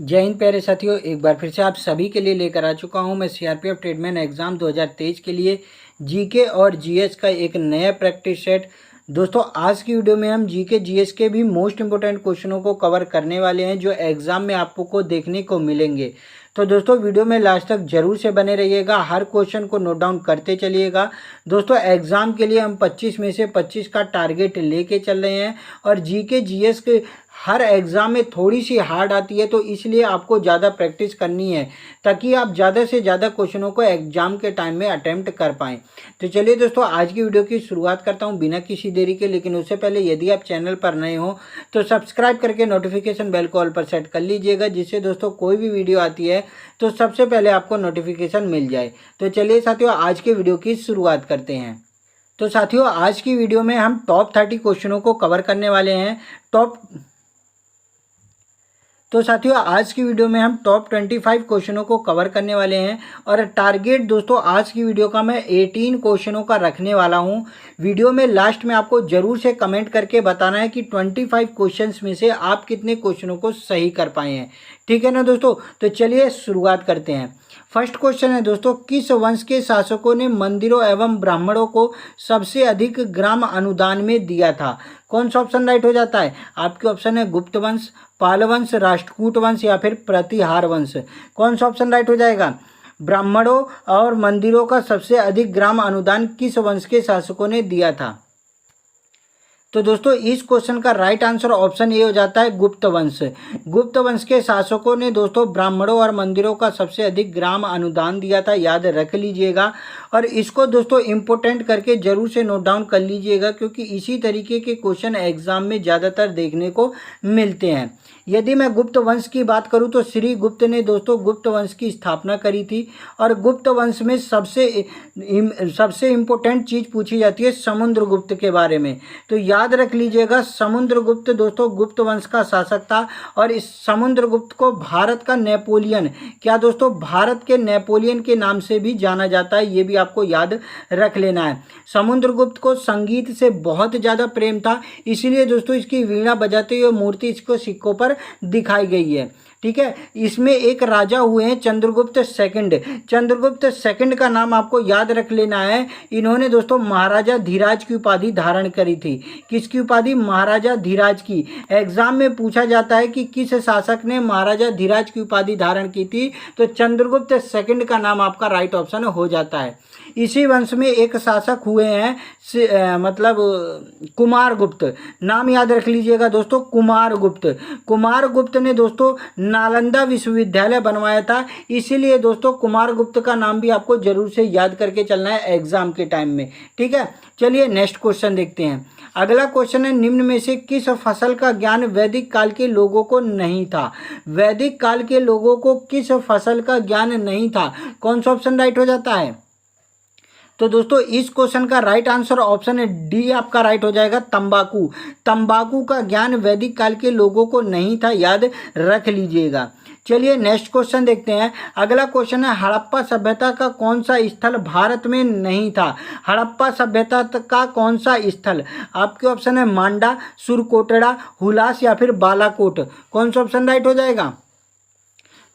जय हिंद प्यारे साथियों, एक बार फिर से आप सभी के लिए लेकर आ चुका हूं मैं सीआरपीएफ ट्रेडमैन एग्जाम 2023 के लिए जीके और जीएस का एक नया प्रैक्टिस सेट। दोस्तों आज की वीडियो में हम जीके जीएस के भी मोस्ट इंपोर्टेंट क्वेश्चनों को कवर करने वाले हैं जो एग्जाम में आपको देखने को मिलेंगे। तो दोस्तों वीडियो में लास्ट तक जरूर से बने रहिएगा, हर क्वेश्चन को नोट डाउन करते चलिएगा। दोस्तों एग्जाम के लिए हम 25 में से 25 का टारगेट लेके चल रहे हैं और जीके जीएस के हर एग्ज़ाम में थोड़ी सी हार्ड आती है, तो इसलिए आपको ज़्यादा प्रैक्टिस करनी है ताकि आप ज़्यादा से ज़्यादा क्वेश्चनों को एग्जाम के टाइम में अटेम्प्ट कर पाएँ। तो चलिए दोस्तों आज की वीडियो की शुरुआत करता हूं बिना किसी देरी के। लेकिन उससे पहले यदि आप चैनल पर नए हो तो सब्सक्राइब करके नोटिफिकेशन बेल को ऑल पर सेट कर लीजिएगा, जिससे दोस्तों कोई भी वीडियो आती है तो सबसे पहले आपको नोटिफिकेशन मिल जाए। तो चलिए साथियों आज के वीडियो की शुरुआत करते हैं। तो साथियों आज की वीडियो में हम टॉप 30 क्वेश्चनों को कवर करने वाले हैं। तो साथियों आज की वीडियो में हम टॉप 25 क्वेश्चनों को कवर करने वाले हैं और टारगेट दोस्तों आज की वीडियो का मैं 18 क्वेश्चनों का रखने वाला हूं। वीडियो में लास्ट में आपको जरूर से कमेंट करके बताना है कि 25 क्वेश्चंस में से आप कितने क्वेश्चनों को सही कर पाए हैं, ठीक है ना दोस्तों। तो चलिए शुरुआत करते हैं। फर्स्ट क्वेश्चन है दोस्तों, किस वंश के शासकों ने मंदिरों एवं ब्राह्मणों को सबसे अधिक ग्राम अनुदान में दिया था? कौन सा ऑप्शन राइट हो जाता है? आपके ऑप्शन है गुप्त वंश, पाल वंश, राष्ट्रकूट वंश या फिर प्रतिहार वंश। कौन सा ऑप्शन राइट हो जाएगा? ब्राह्मणों और मंदिरों का सबसे अधिक ग्राम अनुदान किस वंश के शासकों ने दिया था? तो दोस्तों इस क्वेश्चन का राइट आंसर ऑप्शन ए हो जाता है गुप्त वंश। गुप्त वंश के शासकों ने दोस्तों ब्राह्मणों और मंदिरों का सबसे अधिक ग्राम अनुदान दिया था, याद रख लीजिएगा। और इसको दोस्तों इम्पोर्टेंट करके जरूर से नोट डाउन कर लीजिएगा, क्योंकि इसी तरीके के क्वेश्चन एग्जाम में ज़्यादातर देखने को मिलते हैं। यदि मैं गुप्त वंश की बात करूं तो श्री गुप्त ने दोस्तों गुप्त वंश की स्थापना करी थी। और गुप्त वंश में सबसे इम्पोर्टेंट चीज़ पूछी जाती है समुद्रगुप्त के बारे में। तो याद रख लीजिएगा समुद्रगुप्त दोस्तों गुप्त वंश का शासक था और इस समुद्रगुप्त को भारत का नेपोलियन, क्या दोस्तों, भारत के नेपोलियन के नाम से भी जाना जाता है, ये भी आपको याद रख लेना है। समुद्रगुप्त को संगीत से बहुत ज़्यादा प्रेम था, इसीलिए दोस्तों इसकी वीणा बजाते हुए मूर्ति इसको सिक्कों पर दिखाई गई है, ठीक है। इसमें एक राजा हुए हैं चंद्रगुप्त सेकंड। चंद्रगुप्त सेकंड का नाम आपको याद रख लेना है। इन्होंने दोस्तों महाराजा धीराज की उपाधि धारण करी थी। किसकी उपाधि? महाराजा धीराज की। एग्जाम में पूछा जाता है कि किस शासक ने महाराजा धीराज की उपाधि धारण की थी, तो चंद्रगुप्त सेकंड का नाम आपका राइट ऑप्शन हो जाता है। इसी वंश में एक शासक हुए हैं कुमारगुप्त। नाम याद रख लीजिएगा दोस्तों, कुमारगुप्त। कुमारगुप्त ने दोस्तों नालंदा विश्वविद्यालय बनवाया था, इसीलिए दोस्तों कुमारगुप्त का नाम भी आपको जरूर से याद करके चलना है एग्जाम के टाइम में, ठीक है। चलिए नेक्स्ट क्वेश्चन देखते हैं। अगला क्वेश्चन है, निम्न में से किस फसल का ज्ञान वैदिक काल के लोगों को नहीं था? वैदिक काल के लोगों को किस फसल का ज्ञान नहीं था? कौन सा ऑप्शन राइट हो जाता है? तो दोस्तों इस क्वेश्चन का राइट आंसर ऑप्शन है डी आपका राइट हो जाएगा, तंबाकू। तंबाकू का ज्ञान वैदिक काल के लोगों को नहीं था, याद रख लीजिएगा। चलिए नेक्स्ट क्वेश्चन देखते हैं। अगला क्वेश्चन है, हड़प्पा सभ्यता का कौन सा स्थल भारत में नहीं था? हड़प्पा सभ्यता का कौन सा स्थल? आपके ऑप्शन है मांडा, सुरकोटड़ा, हुलास या फिर बालाकोट। कौन सा ऑप्शन राइट हो जाएगा?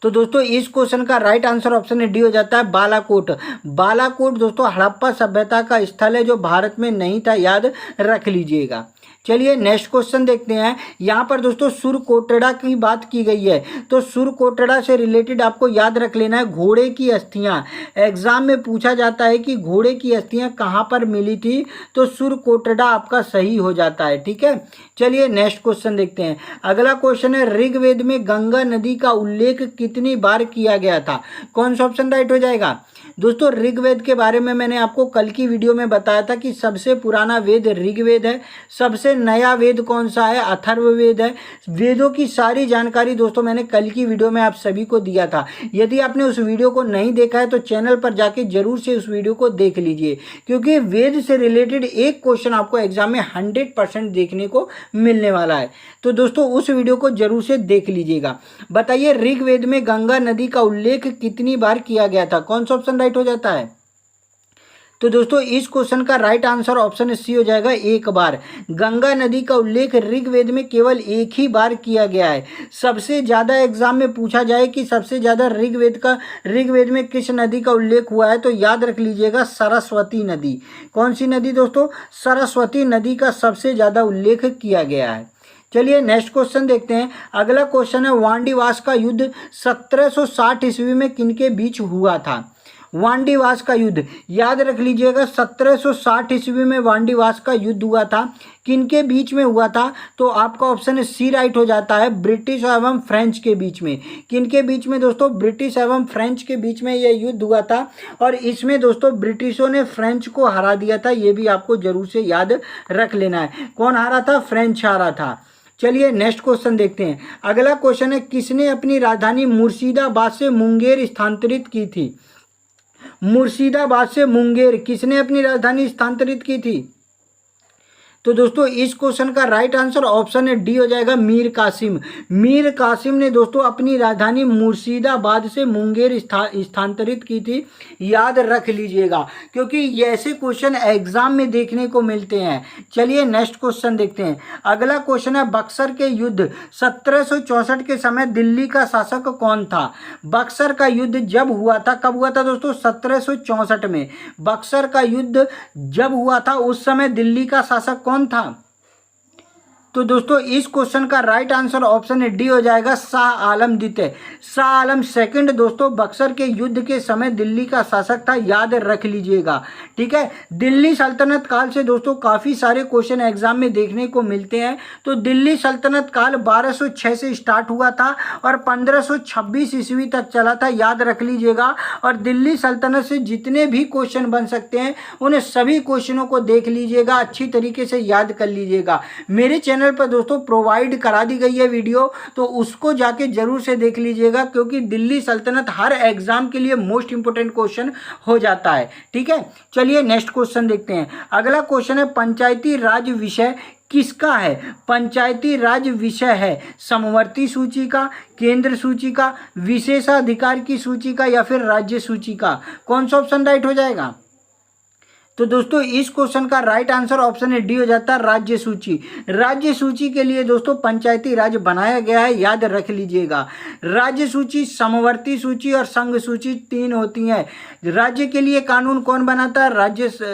तो दोस्तों इस क्वेश्चन का राइट आंसर ऑप्शन डी हो जाता है बालाकोट। बालाकोट दोस्तों हड़प्पा सभ्यता का स्थल है जो भारत में नहीं था, याद रख लीजिएगा। चलिए नेक्स्ट क्वेश्चन देखते हैं। यहाँ पर दोस्तों सुरकोटड़ा की बात की गई है, तो सुरकोटड़ा से रिलेटेड आपको याद रख लेना है घोड़े की अस्थियाँ। एग्जाम में पूछा जाता है कि घोड़े की अस्थियाँ कहाँ पर मिली थी, तो सुरकोटड़ा आपका सही हो जाता है, ठीक है। चलिए नेक्स्ट क्वेश्चन देखते हैं। अगला क्वेश्चन है, ऋग्वेद में गंगा नदी का उल्लेख कितनी बार किया गया था? कौन सा ऑप्शन राइट हो जाएगा? दोस्तों ऋग्वेद के बारे में मैंने आपको कल की वीडियो में बताया था कि सबसे पुराना वेद ऋग्वेद है, सबसे नया वेद कौन सा है? अथर्ववेद है। वेदों की सारी जानकारी दोस्तों मैंने कल की वीडियो में आप सभी को दिया था। यदि आपने उस वीडियो को नहीं देखा है तो चैनल पर जाके जरूर से उस वीडियो को देख लीजिए, क्योंकि वेद से रिलेटेड एक क्वेश्चन आपको एग्जाम में 100% देखने को मिलने वाला है। तो दोस्तों उस वीडियो को जरूर से देख लीजिएगा। बताइए ऋग्वेद में गंगा नदी का उल्लेख कितनी बार किया गया था? कौन सा ऑप्शन राइट हो जाता है? तो दोस्तों इस क्वेश्चन का राइट आंसर ऑप्शन सी हो जाएगा, एक बार। गंगा नदी का उल्लेख ऋग्वेद में केवल एक ही बार किया गया है। सबसे ज़्यादा एग्जाम में पूछा जाए कि सबसे ज़्यादा ऋग्वेद में किस नदी का उल्लेख हुआ है, तो याद रख लीजिएगा सरस्वती नदी। कौन सी नदी दोस्तों? सरस्वती नदी का सबसे ज़्यादा उल्लेख किया गया है। चलिए नेक्स्ट क्वेश्चन देखते हैं। अगला क्वेश्चन है, वांडीवास का युद्ध 1760 ईस्वी में किनके बीच हुआ था? वांडीवास का युद्ध याद रख लीजिएगा, 1760 ईस्वी में वांडीवास का युद्ध हुआ था। किनके बीच में हुआ था? तो आपका ऑप्शन सी राइट हो जाता है, ब्रिटिश एवं फ्रेंच के बीच में। किनके बीच में दोस्तों? ब्रिटिश एवं फ्रेंच के बीच में यह युद्ध हुआ था। और इसमें दोस्तों ब्रिटिशों ने फ्रेंच को हरा दिया था, ये भी आपको जरूर से याद रख लेना है। कौन हारा था? फ्रेंच हारा था। चलिए नेक्स्ट क्वेश्चन देखते हैं। अगला क्वेश्चन है, किसने अपनी राजधानी मुर्शिदाबाद से मुंगेर स्थानांतरित की थी? मुर्शिदाबाद से मुंगेर किसने अपनी राजधानी स्थानांतरित की थी? तो दोस्तों इस क्वेश्चन का राइट आंसर ऑप्शन है डी हो जाएगा, मीर कासिम। मीर कासिम ने दोस्तों अपनी राजधानी मुर्शिदाबाद से मुंगेर स्थानांतरित की थी, याद रख लीजिएगा, क्योंकि ऐसे क्वेश्चन एग्जाम में देखने को मिलते हैं। चलिए नेक्स्ट क्वेश्चन देखते हैं। अगला क्वेश्चन है, बक्सर के युद्ध 1764 के समय दिल्ली का शासक कौन था? बक्सर का युद्ध जब हुआ था, कब हुआ था दोस्तों? 1764 में। बक्सर का युद्ध जब हुआ था उस समय दिल्ली का शासक कौन था? तो दोस्तों इस क्वेश्चन का राइट आंसर ऑप्शन है डी हो जाएगा, शाह आलम द्वितीय। शाह आलम सेकंड दोस्तों बक्सर के युद्ध के समय दिल्ली का शासक था, याद रख लीजिएगा। ठीक है, दिल्ली सल्तनत काल से दोस्तों काफ़ी सारे क्वेश्चन एग्जाम में देखने को मिलते हैं। तो दिल्ली सल्तनत काल 1206 से स्टार्ट हुआ था और 1526 ईस्वी तक चला था, याद रख लीजिएगा। और दिल्ली सल्तनत से जितने भी क्वेश्चन बन सकते हैं उन्हें सभी क्वेश्चनों को देख लीजिएगा, अच्छी तरीके से याद कर लीजिएगा। मेरे चैनल पर दोस्तों प्रोवाइड करा दी गई है वीडियो, तो उसको जाके जरूर से देख लीजिएगा, क्योंकि दिल्ली सल्तनत हर एग्जाम के लिए मोस्ट इंपोर्टेंट क्वेश्चन हो जाता है। ठीक है, चलिए नेक्स्ट क्वेश्चन देखते हैं। अगला क्वेश्चन है, पंचायती राज विषय किसका है? पंचायती राज विषय है समवर्ती सूची का, केंद्र सूची का, विशेषाधिकार की सूची का, या फिर राज्य सूची का? कौन सा ऑप्शन राइट हो जाएगा? तो दोस्तों इस क्वेश्चन का राइट आंसर ऑप्शन है डी हो जाता है, राज्य सूची। राज्य सूची के लिए दोस्तों पंचायती राज बनाया गया है, याद रख लीजिएगा। राज्य सूची, समवर्ती सूची और संघ सूची तीन होती हैं। राज्य के लिए कानून कौन बनाता है?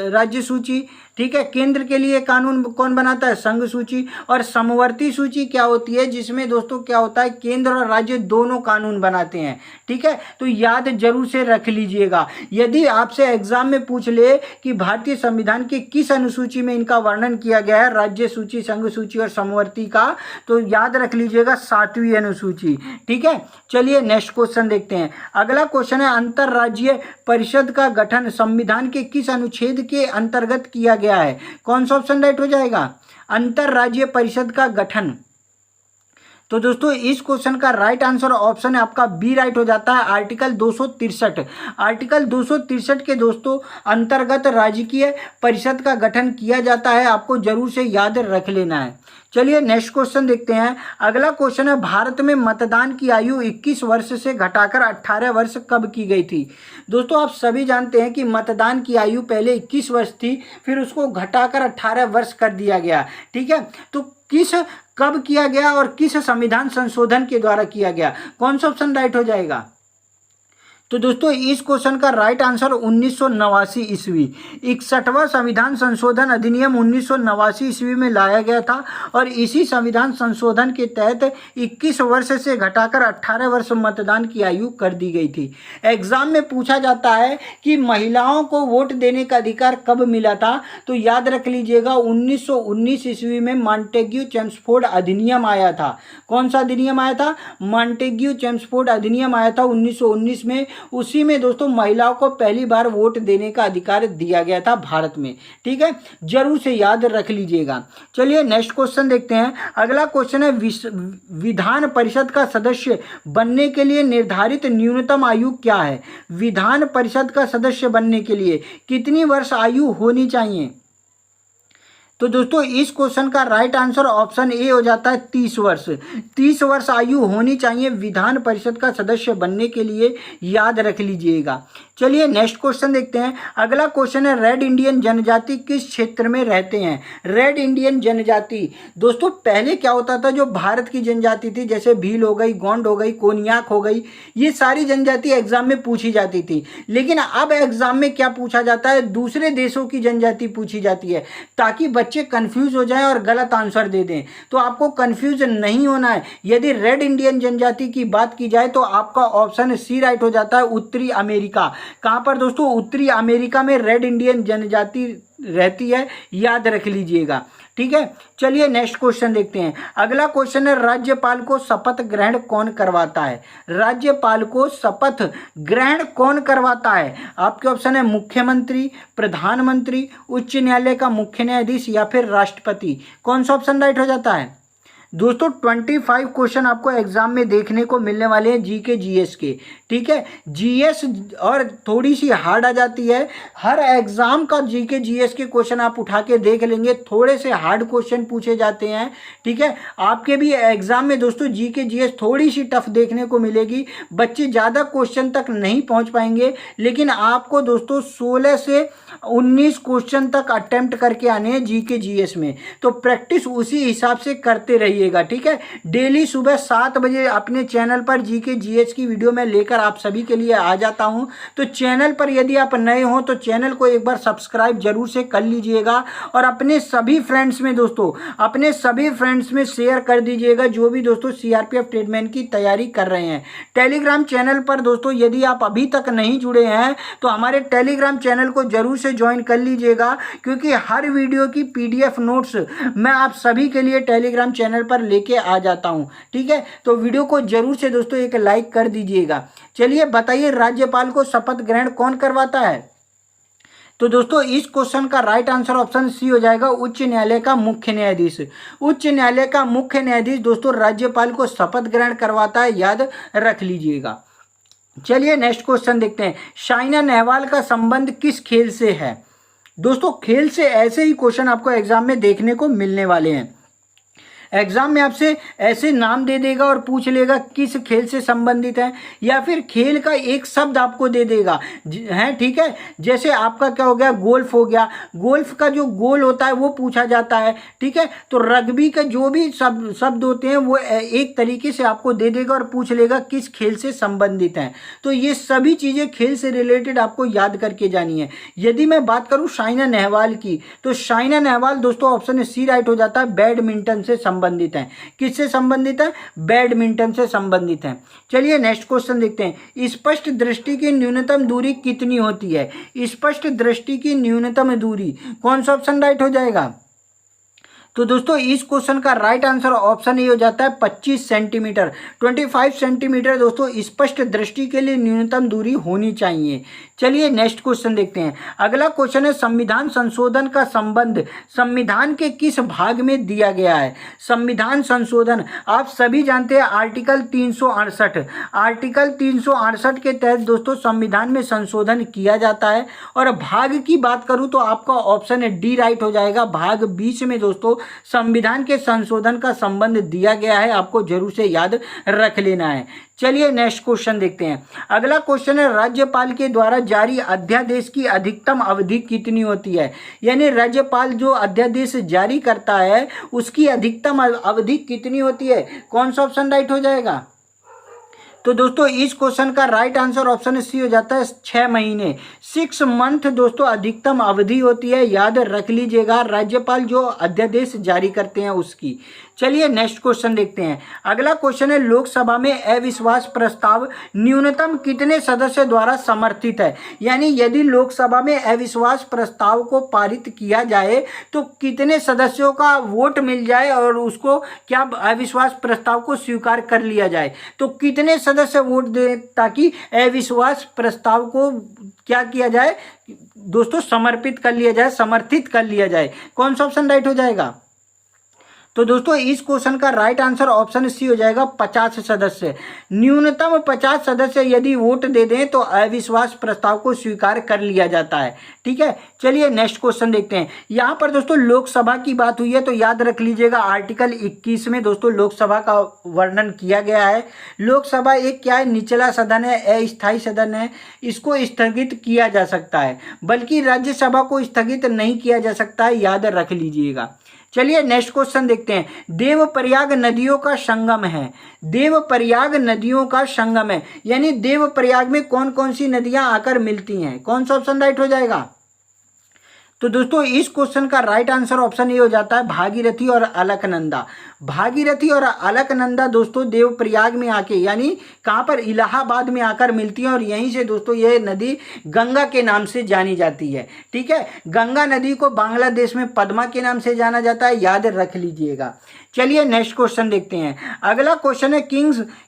राज्य सूची। ठीक है, केंद्र के लिए कानून कौन बनाता है? संघ सूची। और समवर्ती सूची क्या होती है? जिसमें दोस्तों क्या होता है, केंद्र और राज्य दोनों कानून बनाते हैं। ठीक है, तो याद जरूर से रख लीजिएगा। यदि आपसे एग्जाम में पूछ ले कि भारतीय संविधान के किस अनुसूची में इनका वर्णन किया गया है, राज्य सूची, संघ सूची और समवर्ती का, तो याद रख लीजिएगा 7वीं अनुसूची। ठीक है, चलिए नेक्स्ट क्वेश्चन देखते हैं। अगला क्वेश्चन है, अंतरराज्यीय परिषद का गठन संविधान के किस अनुच्छेद के अंतर्गत किया गया है? कौन सा ऑप्शन राइट हो जाएगा? अंतरराज्यीय परिषद का गठन। तो दोस्तों इस क्वेश्चन का राइट आंसर ऑप्शन है आपका बी राइट हो जाता है, आर्टिकल 263। आर्टिकल 263 के दोस्तों अंतर्गत राजकीय परिषद का गठन किया जाता है, आपको जरूर से याद रख लेना है। चलिए नेक्स्ट क्वेश्चन देखते हैं। अगला क्वेश्चन है, भारत में मतदान की आयु 21 वर्ष से घटाकर 18 वर्ष कब की गई थी? दोस्तों आप सभी जानते हैं कि मतदान की आयु पहले 21 वर्ष थी, फिर उसको घटाकर 18 वर्ष कर दिया गया। ठीक है, तो कब किया गया और किस संविधान संशोधन के द्वारा किया गया? कौन सा ऑप्शन राइट हो जाएगा? तो दोस्तों इस क्वेश्चन का राइट आंसर 1989 ईस्वी। 61वां संविधान संशोधन अधिनियम 1989 ईस्वी में लाया गया था और इसी संविधान संशोधन के तहत 21 वर्ष से घटाकर 18 वर्ष मतदान की आयु कर दी गई थी। एग्जाम में पूछा जाता है कि महिलाओं को वोट देने का अधिकार कब मिला था, तो याद रख लीजिएगा 1919 ईस्वी में मॉन्टेग्यू चेम्सफोर्ड अधिनियम आया था। कौन सा अधिनियम आया था? मॉन्टेग्यू चेम्सफोर्ड अधिनियम आया था 1919 में। उसी में दोस्तों महिलाओं को पहली बार वोट देने का अधिकार दिया गया था भारत में। ठीक है, जरूर से याद रख लीजिएगा। चलिए नेक्स्ट क्वेश्चन देखते हैं। अगला क्वेश्चन है, विधान परिषद का सदस्य बनने के लिए निर्धारित न्यूनतम आयु क्या है? विधान परिषद का सदस्य बनने के लिए कितनी वर्ष आयु होनी चाहिए? तो दोस्तों इस क्वेश्चन का राइट आंसर ऑप्शन ए हो जाता है 30 वर्ष। 30 वर्ष आयु होनी चाहिए विधान परिषद का सदस्य बनने के लिए, याद रख लीजिएगा। चलिए नेक्स्ट क्वेश्चन देखते हैं। अगला क्वेश्चन है, रेड इंडियन जनजाति किस क्षेत्र में रहते हैं? रेड इंडियन जनजाति दोस्तों पहले क्या होता था, जो भारत की जनजाति थी जैसे भील हो गई, गोंड हो गई, कोनियाक हो गई, ये सारी जनजाति एग्जाम में पूछी जाती थी। लेकिन अब एग्जाम में क्या पूछा जाता है, दूसरे देशों की जनजाति पूछी जाती है, ताकि बच्चे कंफ्यूज हो जाएं और गलत आंसर दे दें। तो आपको कंफ्यूज नहीं होना है। यदि रेड इंडियन जनजाति की बात की जाए तो आपका ऑप्शन सी राइट हो जाता है, उत्तरी अमेरिका। कहां पर दोस्तों? उत्तरी अमेरिका में रेड इंडियन जनजाति रहती है, याद रख लीजिएगा। ठीक है, चलिए नेक्स्ट क्वेश्चन देखते हैं। अगला क्वेश्चन है, राज्यपाल को शपथ ग्रहण कौन करवाता है? राज्यपाल को शपथ ग्रहण कौन करवाता है? आपके ऑप्शन है मुख्यमंत्री, प्रधानमंत्री, उच्च न्यायालय का मुख्य न्यायाधीश या फिर राष्ट्रपति। कौन सा ऑप्शन राइट हो जाता है? दोस्तों 25 क्वेश्चन आपको एग्जाम में देखने को मिलने वाले हैं जीके जीएस के। ठीक है, जीएस और थोड़ी सी हार्ड आ जाती है। हर एग्जाम का जीके जीएस के क्वेश्चन आप उठा के देख लेंगे, थोड़े से हार्ड क्वेश्चन पूछे जाते हैं। ठीक है, आपके भी एग्जाम में दोस्तों जीके जीएस थोड़ी सी टफ देखने को मिलेगी। बच्चे ज़्यादा क्वेश्चन तक नहीं पहुंच पाएंगे, लेकिन आपको दोस्तों 16 से 19 क्वेश्चन तक अटेम्प्ट करके आने हैं जीके जीएस में। तो प्रैक्टिस उसी हिसाब से करते रहिए। ठीक है, डेली सुबह 7 बजे अपने चैनल पर जीके जीएस की वीडियो में लेकर आप सभी के लिए आ जाता हूं। तो चैनल पर यदि आप नए हो तो चैनल को एक बार सब्सक्राइब जरूर से कर लीजिएगा और अपने सभी फ्रेंड्स में दोस्तों, अपने सभी फ्रेंड्स में शेयर कर दीजिएगा जो भी दोस्तों सीआरपीएफ ट्रेडमैन की तैयारी कर रहे हैं। टेलीग्राम चैनल पर दोस्तों यदि आप अभी तक नहीं जुड़े हैं तो हमारे टेलीग्राम चैनल को जरूर से ज्वाइन कर लीजिएगा, क्योंकि हर वीडियो की पीडीएफ नोट्स मैं आप सभी के लिए टेलीग्राम चैनल पर लेके आ जाता हूं। ठीक है, तो वीडियो को जरूर से दोस्तों एक लाइक कर दीजिएगा। चलिए बताइए, राज्यपाल को शपथ ग्रहण कौन करवाता है? तो दोस्तों इस क्वेश्चन का राइट आंसर ऑप्शन सी हो जाएगा, उच्च न्यायालय का मुख्य न्यायाधीश। उच्च न्यायालय का मुख्य न्यायाधीश दोस्तों राज्यपाल को शपथ ग्रहण करवाता है, याद रख लीजिएगा। चलिए नेक्स्ट क्वेश्चन देखते हैं। साइना नेहवाल का संबंध किस खेल से है? दोस्तों खेल से ऐसे ही क्वेश्चन आपको एग्जाम में देखने को मिलने वाले हैं। एग्जाम में आपसे ऐसे नाम दे देगा और पूछ लेगा किस खेल से संबंधित है, या फिर खेल का एक शब्द आपको दे देगा है। ठीक है, जैसे आपका क्या हो गया, गोल्फ हो गया, गोल्फ का जो गोल होता है वो पूछा जाता है। ठीक है, तो रग्बी का जो भी शब्द होते हैं वो एक तरीके से आपको दे देगा और पूछ लेगा किस खेल से संबंधित है। तो ये सभी चीज़ें खेल से रिलेटेड आपको याद करके जानी है। यदि मैं बात करूँ साइना नेहवाल की, तो साइना नेहवाल दोस्तों ऑप्शन सी राइट हो जाता है, बैडमिंटन से संबंधित है। किससे संबंधित है? बैडमिंटन से संबंधित है। चलिए नेक्स्ट क्वेश्चन देखते हैं। स्पष्ट दृष्टि की न्यूनतम दूरी कितनी होती है? स्पष्ट दृष्टि की न्यूनतम दूरी, कौन सा ऑप्शन राइट हो जाएगा? तो दोस्तों इस क्वेश्चन का राइट आंसर ऑप्शन ए हो जाता है 25 सेंटीमीटर। 25 सेंटीमीटर दोस्तों स्पष्ट दृष्टि के लिए न्यूनतम दूरी होनी चाहिए। चलिए नेक्स्ट क्वेश्चन देखते हैं। अगला क्वेश्चन है, संविधान संशोधन का संबंध संविधान के किस भाग में दिया गया है? संविधान संशोधन आप सभी जानते हैं आर्टिकल 368। आर्टिकल 368 के तहत दोस्तों संविधान में संशोधन किया जाता है। और भाग की बात करूं तो आपका ऑप्शन डी राइट हो जाएगा, भाग 20 में दोस्तों संविधान के संशोधन का संबंध दिया गया है। आपको जरूर से याद रख लेना है। चलिए नेक्स्ट क्वेश्चन देखते हैं। अगला क्वेश्चन है, राज्यपाल के द्वारा जारी अध्यादेश की अधिकतम अवधि कितनी होती है? यानी राज्यपाल जो अध्यादेश जारी करता है उसकी अधिकतम अवधि कितनी होती है? कौन सा ऑप्शन राइट हो जाएगा? तो दोस्तों इस क्वेश्चन का राइट आंसर ऑप्शन सी हो जाता है, 6 महीने। 6 मंथ दोस्तों अधिकतम अवधि होती है, याद रख लीजिएगा, राज्यपाल जो अध्यादेश जारी करते हैं उसकी। चलिए नेक्स्ट क्वेश्चन देखते हैं। अगला क्वेश्चन है, लोकसभा में अविश्वास प्रस्ताव न्यूनतम कितने सदस्य द्वारा समर्थित है? यानी यदि लोकसभा में अविश्वास प्रस्ताव को पारित किया जाए तो कितने सदस्यों का वोट मिल जाए और उसको क्या अविश्वास प्रस्ताव को स्वीकार कर लिया जाए, तो कितने सदस्य वोट दें ताकि अविश्वास प्रस्ताव को क्या किया जाए दोस्तों, समर्पित कर लिया जाए, समर्थित कर लिया जाए। कौन सा ऑप्शन राइट हो जाएगा? तो दोस्तों इस क्वेश्चन का राइट आंसर ऑप्शन सी हो जाएगा 50 सदस्य। न्यूनतम 50 सदस्य यदि वोट दे दें तो अविश्वास प्रस्ताव को स्वीकार कर लिया जाता है। ठीक है, चलिए नेक्स्ट क्वेश्चन देखते हैं। यहाँ पर दोस्तों लोकसभा की बात हुई है तो याद रख लीजिएगा आर्टिकल 21 में दोस्तों लोकसभा का वर्णन किया गया है। लोकसभा एक क्या है, निचला सदन है, अस्थायी सदन है, इसको स्थगित किया जा सकता है, बल्कि राज्यसभा को स्थगित नहीं किया जा सकता है, याद रख लीजिएगा। चलिए नेक्स्ट क्वेश्चन देखते हैं। देवप्रयाग नदियों का संगम है, देवप्रयाग नदियों का संगम है, यानी देवप्रयाग में कौन कौन सी नदियां आकर मिलती हैं, कौन सा ऑप्शन राइट हो जाएगा? तो दोस्तों इस क्वेश्चन का राइट आंसर ऑप्शन ये हो जाता है भागीरथी और अलकनंदा। भागीरथी और अलकनंदा दोस्तों देवप्रयाग में आके, यानी कहाँ पर, इलाहाबाद में आकर मिलती हैं, और यहीं से दोस्तों ये नदी गंगा के नाम से जानी जाती है। ठीक है, गंगा नदी को बांग्लादेश में पद्मा के नाम से जाना जाता है, याद रख लीजिएगा। चलिए नेक्स्ट क्वेश्चन देखते हैं। अगला क्वेश्चन है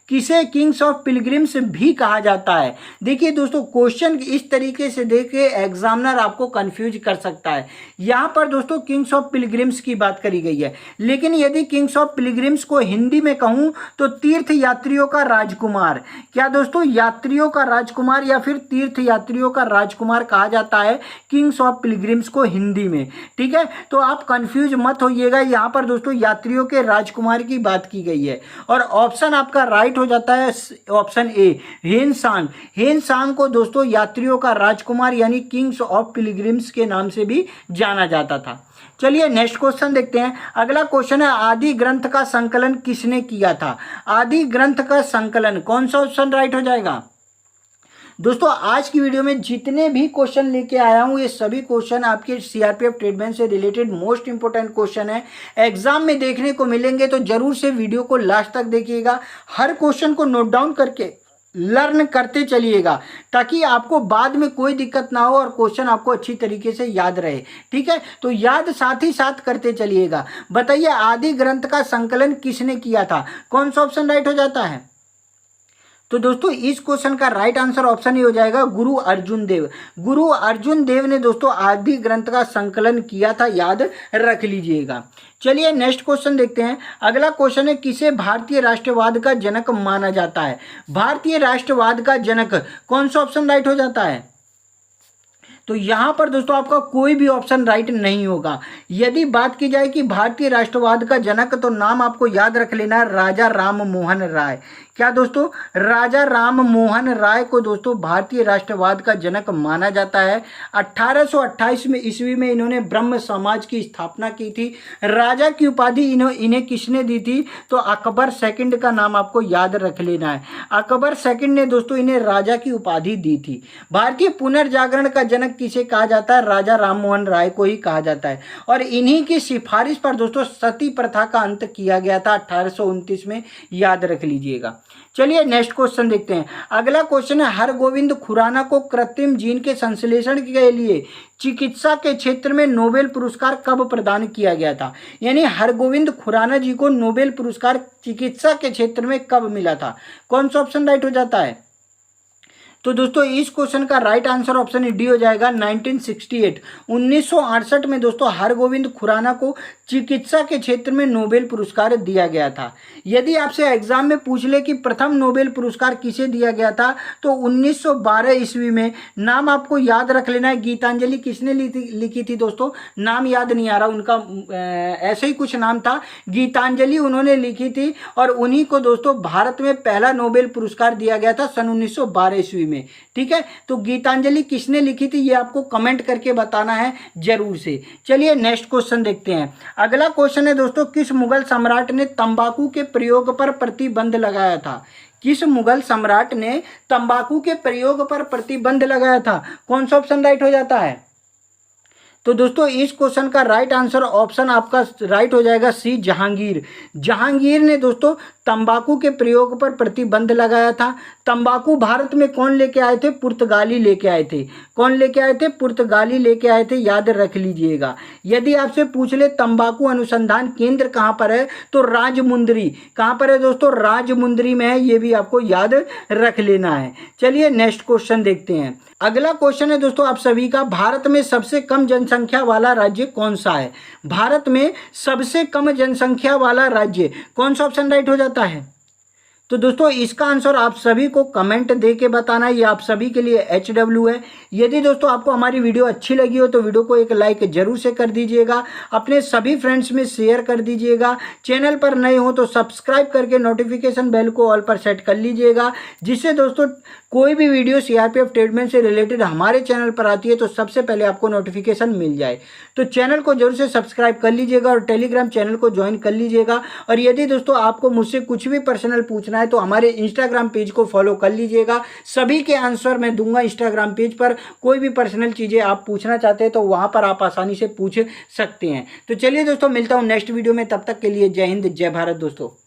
किसे किंग्स ऑफ पिलग्रिम्स भी कहा जाता है। देखिए दोस्तों क्वेश्चन इस तरीके से देखिए एग्जामिनर आपको कंफ्यूज कर सकता है। यहाँ पर दोस्तों किंग्स ऑफ पिलग्रिम्स की बात करी गई है, लेकिन यदि किंग्स ऑफ पिलग्रिम्स को हिंदी में कहूँ तो तीर्थ यात्रियों का राजकुमार, क्या दोस्तों यात्रियों का राजकुमार या फिर तीर्थ यात्रियों का राजकुमार कहा जाता है किंग्स ऑफ पिलग्रिम्स को हिंदी में। ठीक है, तो आप कंफ्यूज मत होइएगा, यहाँ पर दोस्तों यात्रियों के राजकुमार की बात की गई है, और ऑप्शन आपका राइट हो जाता है ऑप्शन ए, हेनसांग। हेनसांग को दोस्तों यात्रियों का राजकुमार यानी किंग्स ऑफ पिलग्रिम्स के नाम से भी जाना जाता था। चलिए नेक्स्ट क्वेश्चन देखते हैं। अगला क्वेश्चन है आदि ग्रंथ का संकलन किसने किया था। आदि ग्रंथ का संकलन, कौन सा ऑप्शन राइट हो जाएगा? दोस्तों आज की वीडियो में जितने भी क्वेश्चन लेके आया हूँ ये सभी क्वेश्चन आपके सीआरपीएफ ट्रेडमैन से रिलेटेड मोस्ट इंपोर्टेंट क्वेश्चन है, एग्जाम में देखने को मिलेंगे, तो जरूर से वीडियो को लास्ट तक देखिएगा। हर क्वेश्चन को नोट डाउन करके लर्न करते चलिएगा, ताकि आपको बाद में कोई दिक्कत ना हो और क्वेश्चन आपको अच्छी तरीके से याद रहे। ठीक है, तो याद साथ ही साथ करते चलिएगा। बताइए आदि ग्रंथ का संकलन किसने किया था, कौन सा ऑप्शन राइट हो जाता है? तो दोस्तों इस क्वेश्चन का राइट आंसर ऑप्शन ही हो जाएगा गुरु अर्जुन देव। गुरु अर्जुन देव ने दोस्तों आदि ग्रंथ का संकलन किया था, याद रख लीजिएगा। चलिए नेक्स्ट क्वेश्चन देखते हैं। अगला क्वेश्चन है किसे भारतीय राष्ट्रवाद का जनक माना जाता है। भारतीय राष्ट्रवाद का जनक, कौन सा ऑप्शन राइट हो जाता है? तो यहाँ पर दोस्तों आपका कोई भी ऑप्शन राइट नहीं होगा। यदि बात की जाए कि भारतीय राष्ट्रवाद का जनक, तो नाम आपको याद रख लेना है राजा राम मोहन राय। क्या दोस्तों, राजा राम मोहन राय को दोस्तों भारतीय राष्ट्रवाद का जनक माना जाता है। 1828 में ईस्वी में इन्होंने ब्रह्म समाज की स्थापना की थी। राजा की उपाधि इन्हें किसने दी थी? तो अकबर सेकंड का नाम आपको याद रख लेना है। अकबर सेकंड ने दोस्तों इन्हें राजा की उपाधि दी थी। भारतीय पुनर्जागरण का जनक किसे कहा जाता है? राजा राम मोहन राय को ही कहा जाता है, और इन्हीं की सिफारिश पर दोस्तों सती प्रथा का अंत किया गया था 1829 में, याद रख लीजिएगा। चलिए नेक्स्ट क्वेश्चन देखते हैं। अगला क्वेश्चन है हरगोविंद खुराना को कृत्रिम जीन के संश्लेषण के लिए चिकित्सा के क्षेत्र में नोबेल पुरस्कार कब प्रदान किया गया था। यानी हरगोविंद खुराना जी को नोबेल पुरस्कार चिकित्सा के क्षेत्र में कब मिला था, कौन सा ऑप्शन राइट हो जाता है? तो दोस्तों इस क्वेश्चन का राइट आंसर ऑप्शन डी हो जाएगा 1968। 1968 में दोस्तों हरगोविंद खुराना को चिकित्सा के क्षेत्र में नोबेल पुरस्कार दिया गया था। यदि आपसे एग्जाम में पूछ ले कि प्रथम नोबेल पुरस्कार किसे दिया गया था, तो 1912 ईस्वी में। नाम आपको याद रख लेना है। गीतांजलि किसने लिखी थी दोस्तों? नाम याद नहीं आ रहा उनका, ऐसे ही कुछ नाम था, गीतांजलि उन्होंने लिखी थी, और उन्हीं को दोस्तों भारत में पहला नोबेल पुरस्कार दिया गया था सन 1912 ईस्वी में। ठीक है, तो गीतांजलि किसने लिखी थी ये आपको कमेंट करके बताना है जरूर से। चलिए नेक्स्ट क्वेश्चन देखते हैं। अगला क्वेश्चन है दोस्तों किस मुगल सम्राट ने तंबाकू के प्रयोग पर प्रतिबंध लगाया था। किस मुगल सम्राट ने तंबाकू के प्रयोग पर प्रतिबंध लगाया था, कौन सा ऑप्शन राइट हो जाता है? तो दोस्तों इस क्वेश्चन का राइट आंसर ऑप्शन आपका राइट हो जाएगा सी, जहांगीर। जहांगीर ने दोस्तों तंबाकू के प्रयोग पर प्रतिबंध लगाया था। तंबाकू भारत में कौन लेके आए थे? पुर्तगाली लेके आए थे। कौन लेके आए थे? पुर्तगाली लेके आए थे, याद रख लीजिएगा। यदि आपसे पूछ ले तंबाकू अनुसंधान केंद्र कहाँ पर है, तो राजमुंदरी। कहाँ पर है दोस्तों? राजमुंदरी में है, ये भी आपको याद रख लेना है। चलिए नेक्स्ट क्वेश्चन देखते हैं। अगला क्वेश्चन है दोस्तों आप सभी का, भारत में सबसे कम जनसंख्या वाला राज्य कौन सा है? भारत में सबसे कम जनसंख्या वाला राज्य कौन सा? ऑप्शन राइट हो जाता है। तो दोस्तों इसका आंसर आप सभी को कमेंट दे के बताना है, ये आप सभी के लिए HW है। यदि दोस्तों आपको हमारी वीडियो अच्छी लगी हो तो वीडियो को एक लाइक जरूर से कर दीजिएगा, अपने सभी फ्रेंड्स में शेयर कर दीजिएगा। चैनल पर नए हो तो सब्सक्राइब करके नोटिफिकेशन बेल को ऑल पर सेट कर लीजिएगा, जिससे दोस्तों कोई भी वीडियो CRPF ट्रीटमेंट से रिलेटेड हमारे चैनल पर आती है तो सबसे पहले आपको नोटिफिकेशन मिल जाए। तो चैनल को जरूर से सब्सक्राइब कर लीजिएगा और टेलीग्राम चैनल को ज्वाइन कर लीजिएगा। और यदि दोस्तों आपको मुझसे कुछ भी पर्सनल पूछना है तो हमारे इंस्टाग्राम पेज को फॉलो कर लीजिएगा, सभी के आंसर मैं दूंगा इंस्टाग्राम पेज पर। कोई भी पर्सनल चीज़ें आप पूछना चाहते हैं तो वहाँ पर आप आसानी से पूछ सकते हैं। तो चलिए दोस्तों मिलता हूँ नेक्स्ट वीडियो में, तब तक के लिए जय हिंद जय भारत दोस्तों।